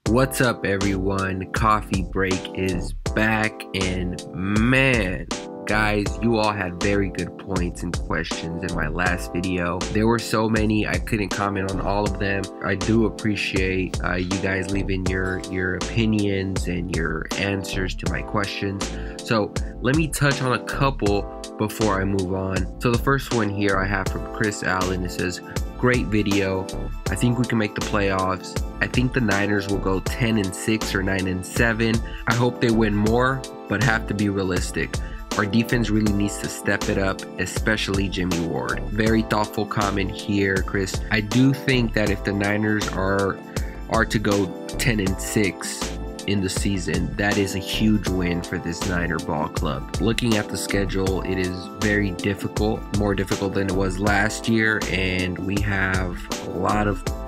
What's up, everyone? Coffee break is back, and man, guys, you all had very good points and questions in my last video. There were so many, I couldn't comment on all of them. I do appreciate you guys leaving your opinions and your answers to my questions. So let me touch on a couple before I move on. So the first one here I have from Chris Allen. It says, great video. I think we can make the playoffs. I think the Niners will go 10-6 or 9-7. I hope they win more, but have to be realistic. Our defense really needs to step it up, especially Jimmy Ward. Very thoughtful comment here, Chris. I do think that if the Niners are to go 10-6 in the season, that is a huge win for this Niner ball club. Looking at the schedule, it is very difficult, more difficult than it was last year, and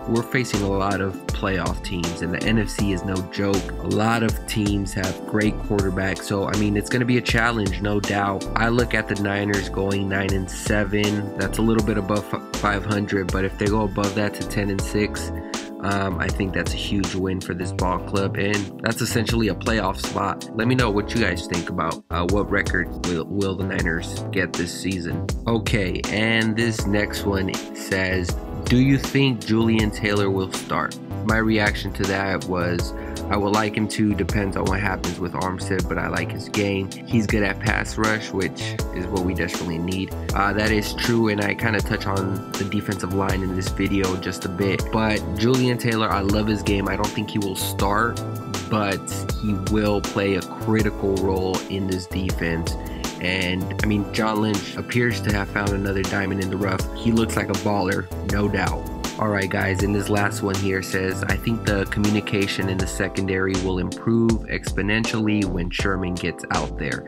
we're facing a lot of playoff teams, and the NFC is no joke. A lot of teams have great quarterbacks, so I mean, it's going to be a challenge, no doubt. I look at the Niners going 9-7. That's a little bit above 500, but if they go above that to 10-6, I think that's a huge win for this ball club, and that's essentially a playoff spot. Let me know what you guys think about what record will the Niners get this season. Okay, and this next one says, do you think Julian Taylor will start? My reaction to that was, I would like him to, depends on what happens with Armstead, but I like his game. He's good at pass rush, which is what we desperately need. That is true, and I kind of touch on the defensive line in this video just a bit. But Julian Taylor, I love his game. I don't think he will start, but he will play a critical role in this defense. And I mean, John Lynch appears to have found another diamond in the rough. He looks like a baller, no doubt. Alright guys, and this last one here says, I think the communication in the secondary will improve exponentially when Sherman gets out there.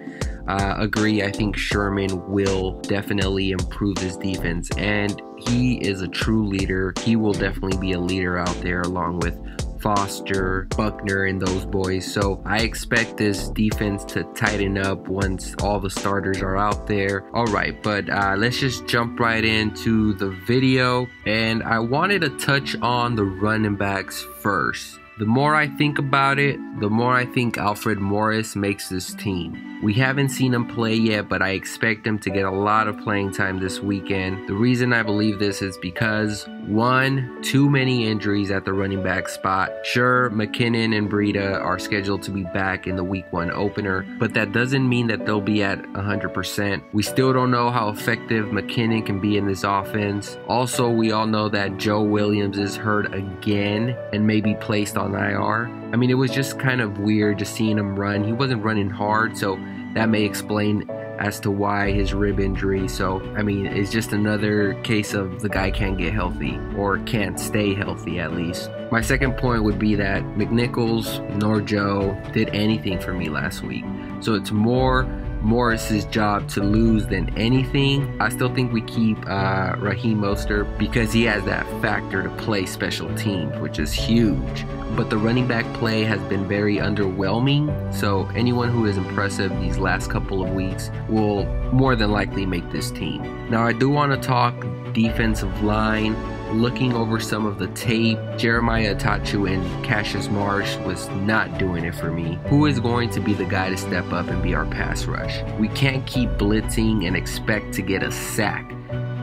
Agree, I think Sherman will definitely improve this defense, and he is a true leader. He will definitely be a leader out there along with Foster, Buckner, and those boys. So I expect this defense to tighten up once all the starters are out there. All right, but let's just jump right into the video. And I wanted to touch on the running backs first. The more I think about it, the more I think Alfred Morris makes this team. We haven't seen him play yet, but I expect him to get a lot of playing time this weekend. The reason I believe this is because, one, too many injuries at the running back spot. Sure, McKinnon and Breida are scheduled to be back in the week 1 opener, but that doesn't mean that they'll be at 100%. We still don't know how effective McKinnon can be in this offense. Also, we all know that Joe Williams is hurt again and may be placed on IR. I mean, it was just kind of weird just seeing him run. He wasn't running hard, so that may explain as to why his rib injury. So, I mean, it's just another case of the guy can't get healthy, or can't stay healthy at least. My second point would be that McNichols nor Joe did anything for me last week. So it's more Morris's job to lose than anything. I still think we keep Raheem Mostert because he has that factor to play special teams, which is huge. But the running back play has been very underwhelming, so anyone who is impressive these last couple of weeks will more than likely make this team. Now, I do want to talk defensive line. Looking over some of the tape, Jeremiah Attaochu and Cassius Marsh was not doing it for me. Who is going to be the guy to step up and be our pass rush? We can't keep blitzing and expect to get a sack.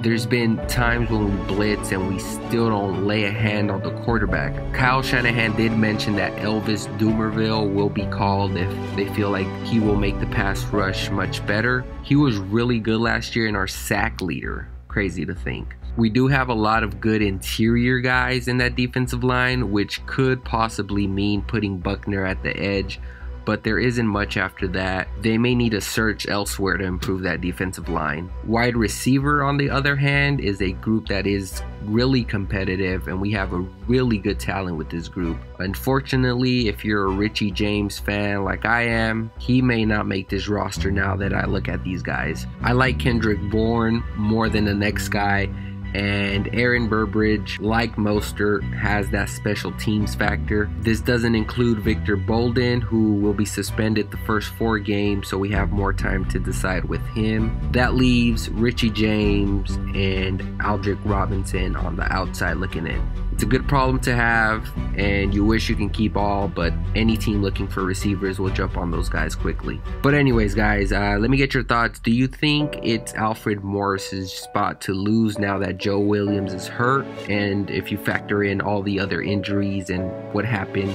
There's been times when we blitz and we still don't lay a hand on the quarterback. Kyle Shanahan did mention that Elvis Dumervil will be called if they feel like he will make the pass rush much better. He was really good last year and our sack leader. Crazy to think. We do have a lot of good interior guys in that defensive line, which could possibly mean putting Buckner at the edge, but there isn't much after that. They may need a search elsewhere to improve that defensive line. Wide receiver, on the other hand, is a group that is really competitive, and we have a really good talent with this group. Unfortunately, if you're a Richie James fan like I am, he may not make this roster now that I look at these guys. I like Kendrick Bourne more than the next guy, and Aaron Burbridge, like Mostert, has that special teams factor. This doesn't include Victor Bolden, who will be suspended the first 4 games, so we have more time to decide with him. That leaves Richie James and Aldrick Robinson on the outside looking in. It's a good problem to have, and you wish you can keep all, but any team looking for receivers will jump on those guys quickly. But anyways, guys, let me get your thoughts. Do you think it's Alfred Morris's spot to lose now that Joe Williams is hurt? And if you factor in all the other injuries and what happened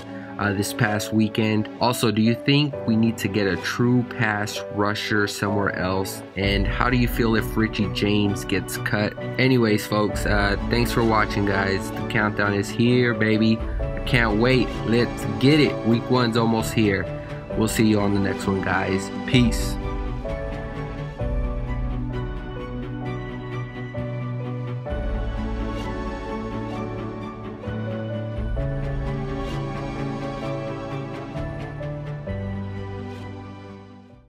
this past weekend. Also, do you think we need to get a true pass rusher somewhere else? And how do you feel if Richie James gets cut? Anyways, folks, thanks for watching, guys. The countdown is here, baby. I can't wait. Let's get it. Week 1's almost here. We'll see you on the next one, guys. Peace.